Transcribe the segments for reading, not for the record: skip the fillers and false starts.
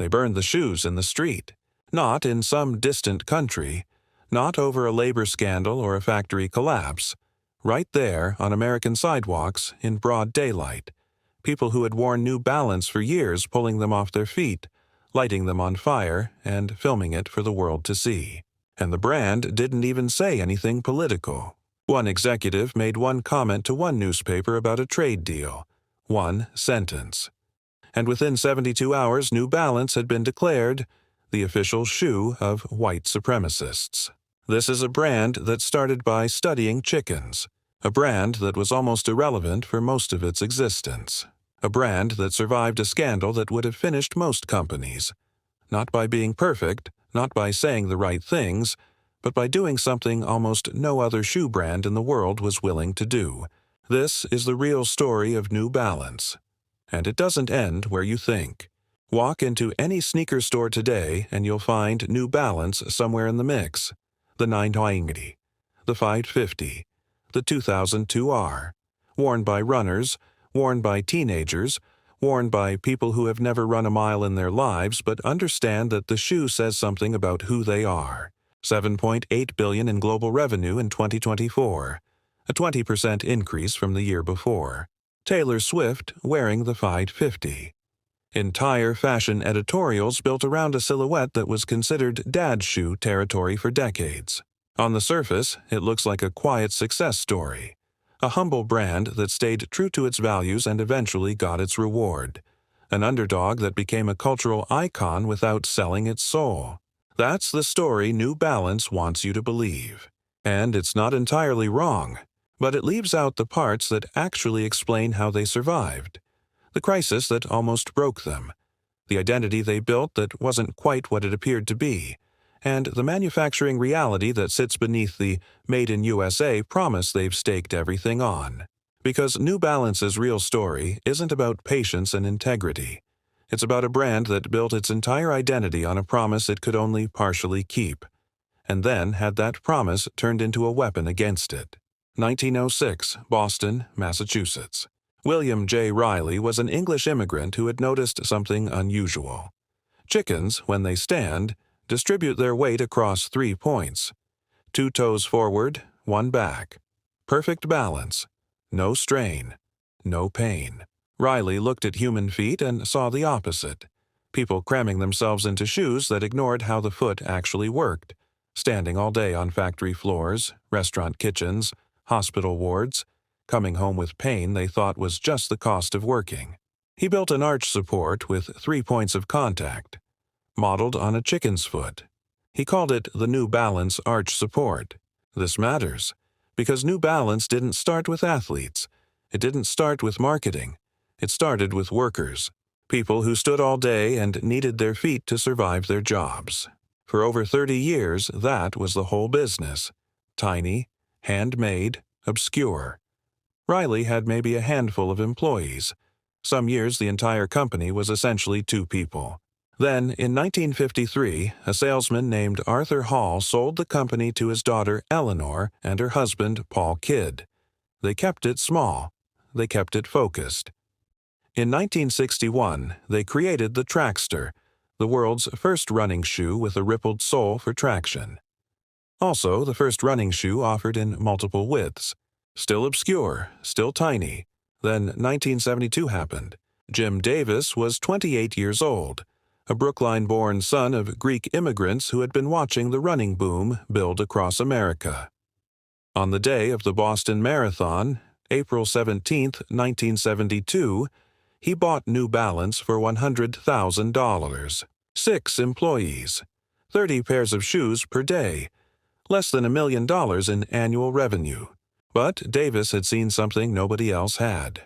They burned the shoes in the street, not in some distant country, not over a labor scandal or a factory collapse. Right there on American sidewalks in broad daylight, people who had worn New Balance for years pulling them off their feet, lighting them on fire, and filming it for the world to see. And the brand didn't even say anything political. One executive made one comment to one newspaper about a trade deal. One sentence. And within 72 hours, New Balance had been declared the official shoe of white supremacists. This is a brand that started by studying chickens, a brand that was almost irrelevant for most of its existence, a brand that survived a scandal that would have finished most companies, not by being perfect, not by saying the right things, but by doing something almost no other shoe brand in the world was willing to do. This is the real story of New Balance. And it doesn't end where you think. Walk into any sneaker store today and you'll find New Balance somewhere in the mix. The 990, the 550, the 2002R, worn by runners, worn by teenagers, worn by people who have never run a mile in their lives but understand that the shoe says something about who they are. $7.8 billion in global revenue in 2024, a 20% increase from the year before. Taylor Swift wearing the 550. Entire fashion editorials built around a silhouette that was considered dad shoe territory for decades. On the surface, it looks like a quiet success story. A humble brand that stayed true to its values and eventually got its reward. An underdog that became a cultural icon without selling its soul. That's the story New Balance wants you to believe. And it's not entirely wrong, but it leaves out the parts that actually explain how they survived. The crisis that almost broke them, the identity they built that wasn't quite what it appeared to be, and the manufacturing reality that sits beneath the Made in USA promise they've staked everything on. Because New Balance's real story isn't about patience and integrity. It's about a brand that built its entire identity on a promise it could only partially keep, and then had that promise turned into a weapon against it. 1906, Boston, Massachusetts. William J. Riley was an English immigrant who had noticed something unusual. Chickens, when they stand, distribute their weight across 3 points. 2 toes forward, 1 back. Perfect balance. No strain. No pain. Riley looked at human feet and saw the opposite. People cramming themselves into shoes that ignored how the foot actually worked. Standing all day on factory floors, restaurant kitchens, hospital wards, coming home with pain they thought was just the cost of working. He built an arch support with 3 points of contact, modeled on a chicken's foot. He called it the New Balance Arch Support. This matters, because New Balance didn't start with athletes. It didn't start with marketing. It started with workers, people who stood all day and needed their feet to survive their jobs. For over 30 years, that was the whole business. Tiny, handmade, obscure. Riley had maybe a handful of employees. Some years the entire company was essentially 2 people. Then, in 1953, a salesman named Arthur Hall sold the company to his daughter Eleanor and her husband Paul Kidd. They kept it small. They kept it focused. In 1961, they created the Trackster, the world's first running shoe with a rippled sole for traction. Also, the first running shoe offered in multiple widths. Still obscure, still tiny. Then 1972 happened. Jim Davis was 28 years old, a Brookline-born son of Greek immigrants who had been watching the running boom build across America. On the day of the Boston Marathon, April 17, 1972, he bought New Balance for $100,000. 6 employees, 30 pairs of shoes per day, less than $1 million in annual revenue. But Davis had seen something nobody else had.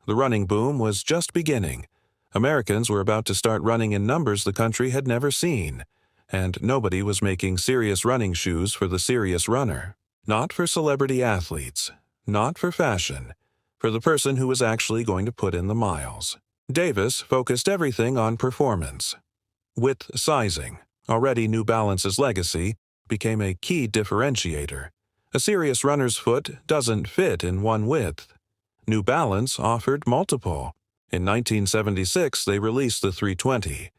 The running boom was just beginning. Americans were about to start running in numbers the country had never seen, and nobody was making serious running shoes for the serious runner. Not for celebrity athletes, not for fashion, for the person who was actually going to put in the miles. Davis focused everything on performance. Width sizing, already New Balance's legacy, became a key differentiator. A serious runner's foot doesn't fit in one width. New Balance offered multiple. In 1976, they released the 320.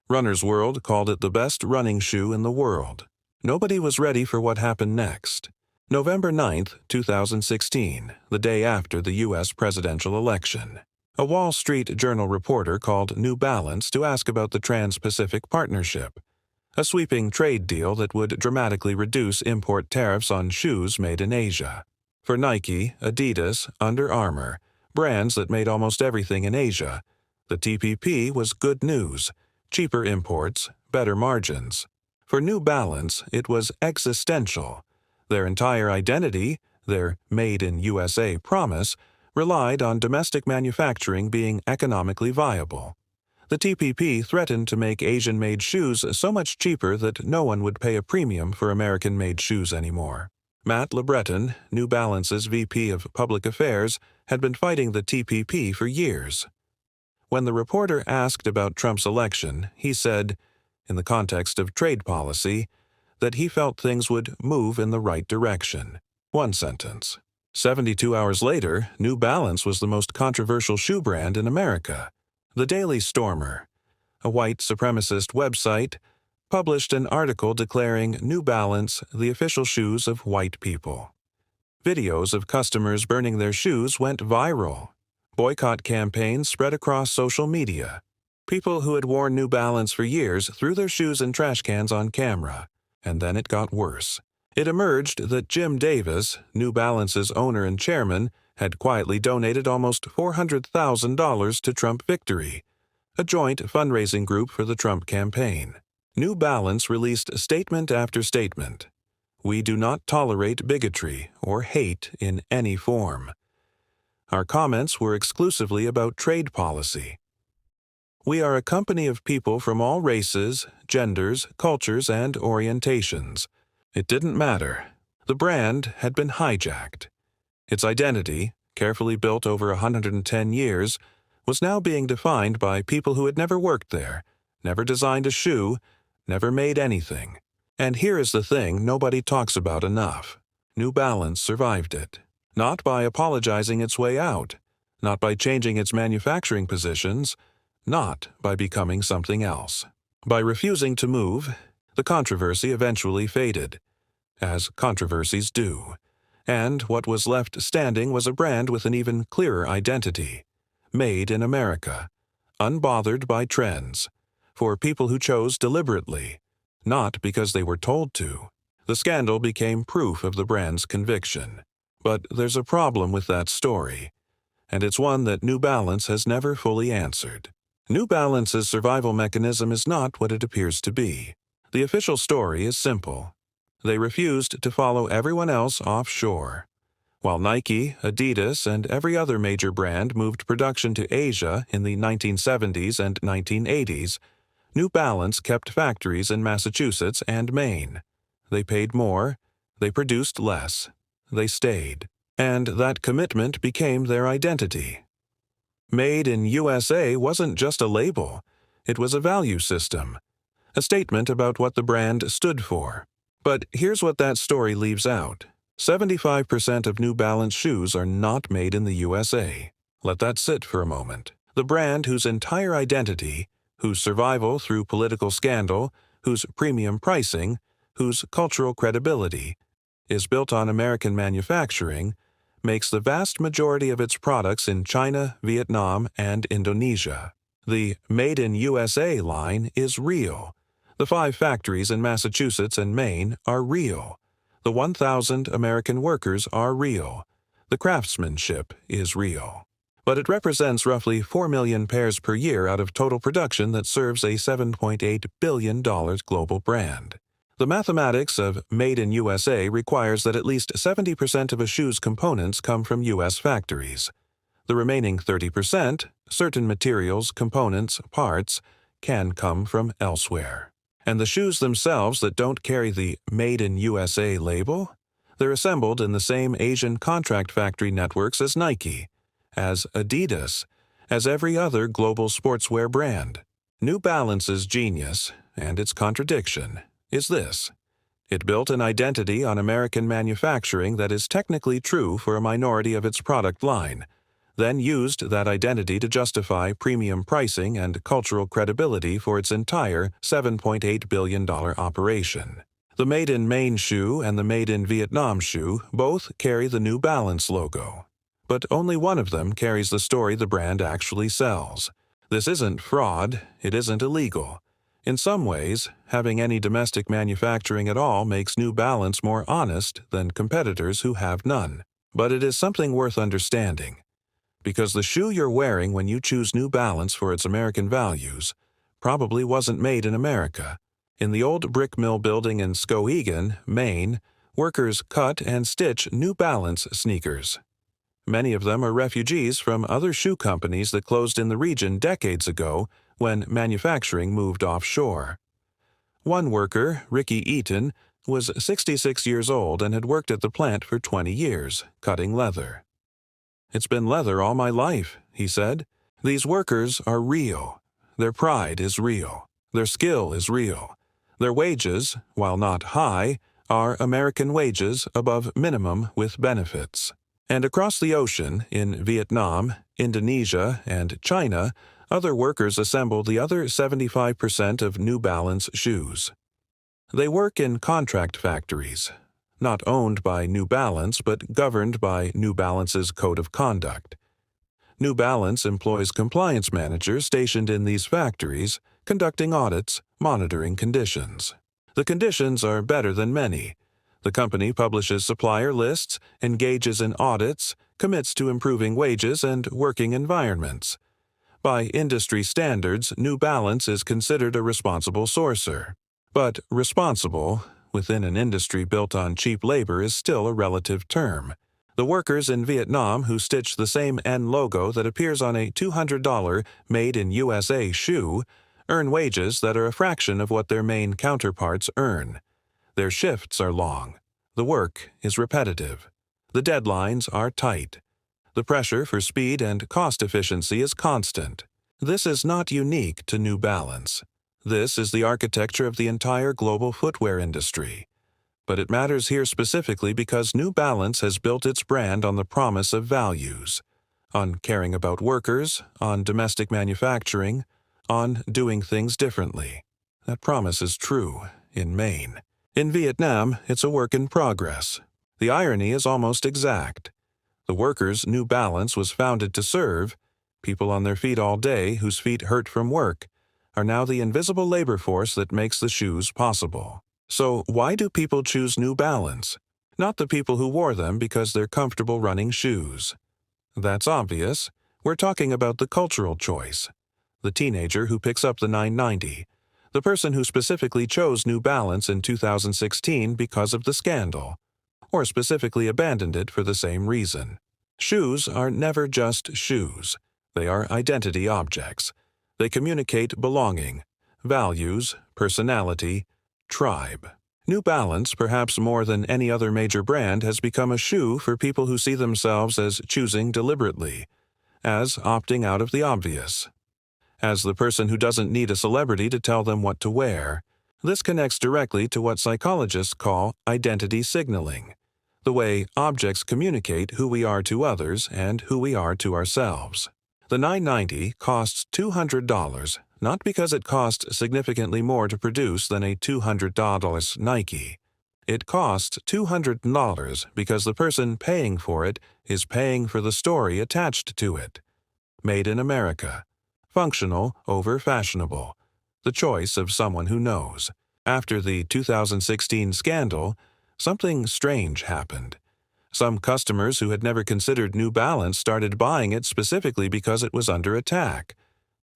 Runner's World called it the best running shoe in the world. Nobody was ready for what happened next. November 9, 2016, the day after the U.S. presidential election. A Wall Street Journal reporter called New Balance to ask about the Trans-Pacific Partnership, a sweeping trade deal that would dramatically reduce import tariffs on shoes made in Asia. For Nike, Adidas, Under Armour, brands that made almost everything in Asia, the TPP was good news, cheaper imports, better margins. For New Balance, it was existential. Their entire identity, their Made in USA promise, relied on domestic manufacturing being economically viable. The TPP threatened to make Asian-made shoes so much cheaper that no one would pay a premium for American-made shoes anymore. Matt LeBreton, New Balance's VP of Public Affairs, had been fighting the TPP for years. When the reporter asked about Trump's election, he said, in the context of trade policy, that he felt things would move in the right direction. One sentence. 72 hours later, New Balance was the most controversial shoe brand in America. The Daily Stormer, a white supremacist website, published an article declaring New Balance the official shoes of white people. Videos of customers burning their shoes went viral. Boycott campaigns spread across social media. People who had worn New Balance for years threw their shoes in trash cans on camera. And then it got worse. It emerged that Jim Davis, New Balance's owner and chairman, had quietly donated almost $400,000 to Trump Victory, a joint fundraising group for the Trump campaign. New Balance released statement after statement. We do not tolerate bigotry or hate in any form. Our comments were exclusively about trade policy. We are a company of people from all races, genders, cultures, and orientations. It didn't matter. The brand had been hijacked. Its identity, carefully built over 110 years, was now being defined by people who had never worked there, never designed a shoe, never made anything. And here is the thing nobody talks about enough. New Balance survived it. Not by apologizing its way out, not by changing its manufacturing positions, not by becoming something else. By refusing to move, the controversy eventually faded, as controversies do. And what was left standing was a brand with an even clearer identity. Made in America. Unbothered by trends. For people who chose deliberately, not because they were told to. The scandal became proof of the brand's conviction. But there's a problem with that story, and it's one that New Balance has never fully answered. New Balance's survival mechanism is not what it appears to be. The official story is simple. They refused to follow everyone else offshore. While Nike, Adidas, and every other major brand moved production to Asia in the 1970s and 1980s, New Balance kept factories in Massachusetts and Maine. They paid more, they produced less, they stayed. And that commitment became their identity. Made in USA wasn't just a label, it was a value system, a statement about what the brand stood for. But here's what that story leaves out. 75% of New Balance shoes are not made in the USA. Let that sit for a moment. The brand whose entire identity, whose survival through political scandal, whose premium pricing, whose cultural credibility, is built on American manufacturing, makes the vast majority of its products in China, Vietnam, and Indonesia. The Made in USA line is real. The 5 factories in Massachusetts and Maine are real. The 1,000 American workers are real. The craftsmanship is real. But it represents roughly 4 million pairs per year out of total production that serves a $7.8 billion global brand. The mathematics of Made in USA requires that at least 70% of a shoe's components come from U.S. factories. The remaining 30%, certain materials, components, parts, can come from elsewhere. And the shoes themselves that don't carry the Made in USA label? They're assembled in the same Asian contract factory networks as Nike, as Adidas, as every other global sportswear brand. New Balance's genius, and its contradiction, is this. It built an identity on American manufacturing that is technically true for a minority of its product line, then used that identity to justify premium pricing and cultural credibility for its entire $7.8 billion operation. The Made in Maine shoe and the Made in Vietnam shoe both carry the New Balance logo. But only one of them carries the story the brand actually sells. This isn't fraud, it isn't illegal. In some ways, having any domestic manufacturing at all makes New Balance more honest than competitors who have none. But it is something worth understanding. Because the shoe you're wearing when you choose New Balance for its American values probably wasn't made in America. In the old brick mill building in Skowhegan, Maine, workers cut and stitch New Balance sneakers. Many of them are refugees from other shoe companies that closed in the region decades ago when manufacturing moved offshore. One worker, Ricky Eaton, was 66 years old and had worked at the plant for 20 years, cutting leather. "It's been leather all my life," he said. "These workers are real. Their pride is real. Their skill is real. Their wages, while not high, are American wages above minimum with benefits." And across the ocean, in Vietnam, Indonesia, and China, other workers assemble the other 75% of New Balance shoes. They work in contract factories, not owned by New Balance but governed by New Balance's Code of Conduct. New Balance employs compliance managers stationed in these factories, conducting audits, monitoring conditions. The conditions are better than many. The company publishes supplier lists, engages in audits, commits to improving wages and working environments. By industry standards, New Balance is considered a responsible sourcer. But responsible, within an industry built on cheap labor, is still a relative term. The workers in Vietnam who stitch the same N logo that appears on a $200 Made in USA shoe earn wages that are a fraction of what their Maine counterparts earn. Their shifts are long. The work is repetitive. The deadlines are tight. The pressure for speed and cost efficiency is constant. This is not unique to New Balance. This is the architecture of the entire global footwear industry. But it matters here specifically because New Balance has built its brand on the promise of values, on caring about workers, on domestic manufacturing, on doing things differently. That promise is true in Maine. In Vietnam, it's a work in progress. The irony is almost exact. The workers New Balance was founded to serve, people on their feet all day whose feet hurt from work, are now the invisible labor force that makes the shoes possible. So why do people choose New Balance? Not the people who wore them because they're comfortable running shoes. That's obvious. We're talking about the cultural choice. The teenager who picks up the 990. The person who specifically chose New Balance in 2016 because of the scandal, or specifically abandoned it for the same reason. Shoes are never just shoes. They are identity objects. They communicate belonging, values, personality, tribe. New Balance, perhaps more than any other major brand, has become a shoe for people who see themselves as choosing deliberately, as opting out of the obvious, as the person who doesn't need a celebrity to tell them what to wear. This connects directly to what psychologists call identity signaling, the way objects communicate who we are to others and who we are to ourselves. The 990 costs $200, not because it costs significantly more to produce than a $200 Nike. It costs $200 because the person paying for it is paying for the story attached to it. Made in America. Functional over fashionable. The choice of someone who knows. After the 2016 scandal, something strange happened. Some customers who had never considered New Balance started buying it specifically because it was under attack.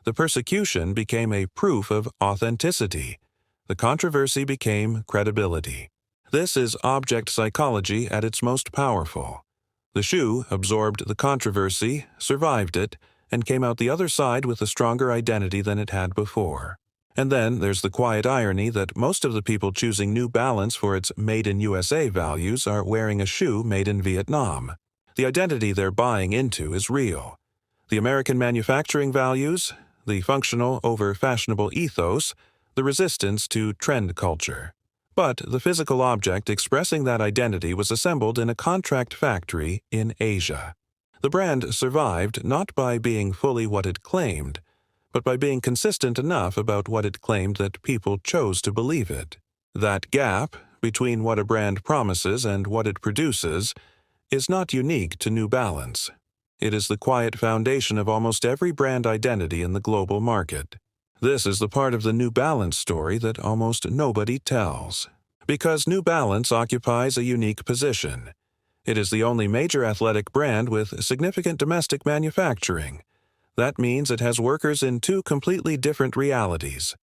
The persecution became a proof of authenticity. The controversy became credibility. This is object psychology at its most powerful. The shoe absorbed the controversy, survived it, and came out the other side with a stronger identity than it had before. And then there's the quiet irony that most of the people choosing New Balance for its Made in USA values are wearing a shoe made in Vietnam. The identity they're buying into is real. The American manufacturing values, the functional over fashionable ethos, the resistance to trend culture. But the physical object expressing that identity was assembled in a contract factory in Asia. The brand survived not by being fully what it claimed, but by being consistent enough about what it claimed that people chose to believe it. That gap between what a brand promises and what it produces is not unique to New Balance. It is the quiet foundation of almost every brand identity in the global market. This is the part of the New Balance story that almost nobody tells. Because New Balance occupies a unique position. It is the only major athletic brand with significant domestic manufacturing. That means it has workers in two completely different realities.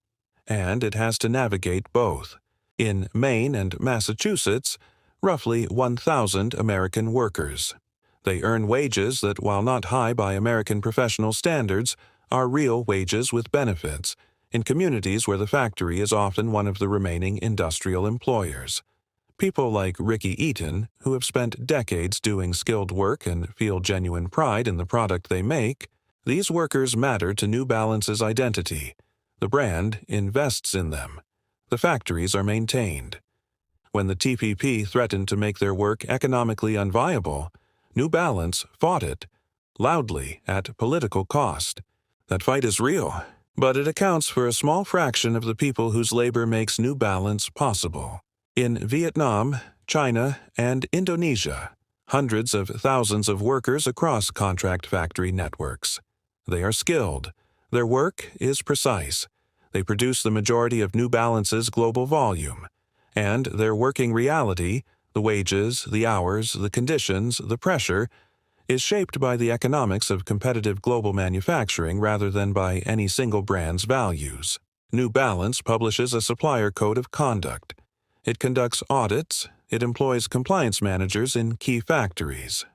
And it has to navigate both. In Maine and Massachusetts, roughly 1,000 American workers. They earn wages that, while not high by American professional standards, are real wages with benefits, in communities where the factory is often one of the remaining industrial employers. People like Ricky Eaton, who have spent decades doing skilled work and feel genuine pride in the product they make, these workers matter to New Balance's identity. The brand invests in them. The factories are maintained. When the TPP threatened to make their work economically unviable, New Balance fought it, loudly, at political cost. That fight is real, but it accounts for a small fraction of the people whose labor makes New Balance possible. In Vietnam, China, and Indonesia, hundreds of thousands of workers across contract factory networks. They are skilled. Their work is precise. They produce the majority of New Balance's global volume. And their working reality, the wages, the hours, the conditions, the pressure, is shaped by the economics of competitive global manufacturing rather than by any single brand's values. New Balance publishes a supplier code of conduct. It conducts audits. It employs compliance managers in key factories.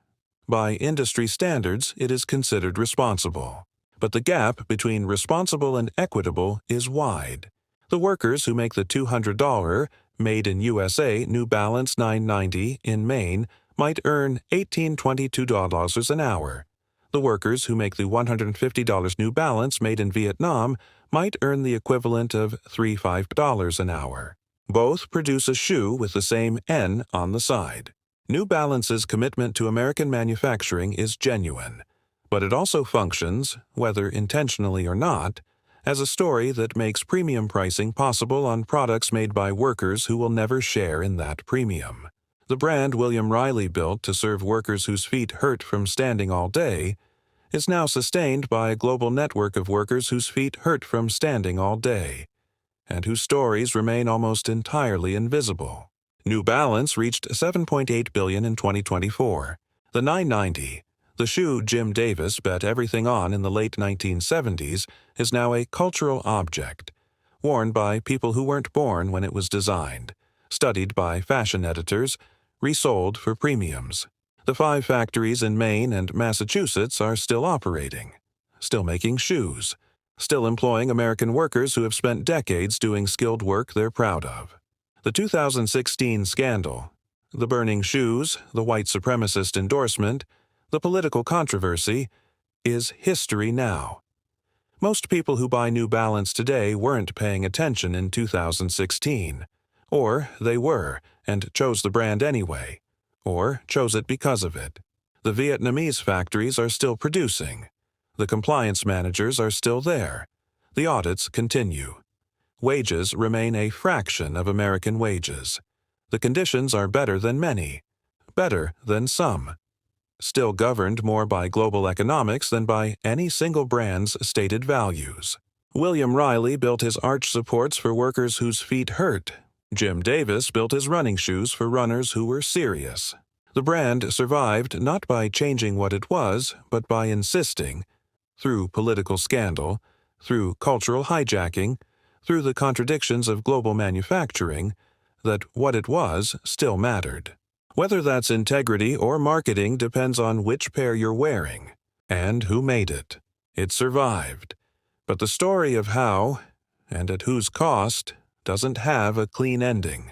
By industry standards, it is considered responsible. But the gap between responsible and equitable is wide. The workers who make the $200 Made in USA New Balance 990 in Maine might earn $18-22 an hour. The workers who make the $150 New Balance Made in Vietnam might earn the equivalent of $35 an hour. Both produce a shoe with the same N on the side. New Balance's commitment to American manufacturing is genuine, but it also functions, whether intentionally or not, as a story that makes premium pricing possible on products made by workers who will never share in that premium. The brand William Riley built to serve workers whose feet hurt from standing all day is now sustained by a global network of workers whose feet hurt from standing all day, and whose stories remain almost entirely invisible. New Balance reached $7.8 billion in 2024. The 990, the shoe Jim Davis bet everything on in the late 1970s, is now a cultural object, worn by people who weren't born when it was designed, studied by fashion editors, resold for premiums. The 5 factories in Maine and Massachusetts are still operating, still making shoes, still employing American workers who have spent decades doing skilled work they're proud of. The 2016 scandal, the burning shoes, the white supremacist endorsement, the political controversy, is history now. Most people who buy New Balance today weren't paying attention in 2016. Or they were, and chose the brand anyway. Or chose it because of it. The Vietnamese factories are still producing. The compliance managers are still there. The audits continue. Wages remain a fraction of American wages. The conditions are better than many, better than some. Still governed more by global economics than by any single brand's stated values. William Riley built his arch supports for workers whose feet hurt. Jim Davis built his running shoes for runners who were serious. The brand survived not by changing what it was, but by insisting, through political scandal, through cultural hijacking, through the contradictions of global manufacturing, that what it was still mattered. Whether that's integrity or marketing depends on which pair you're wearing, and who made it. It survived. But the story of how, and at whose cost, doesn't have a clean ending.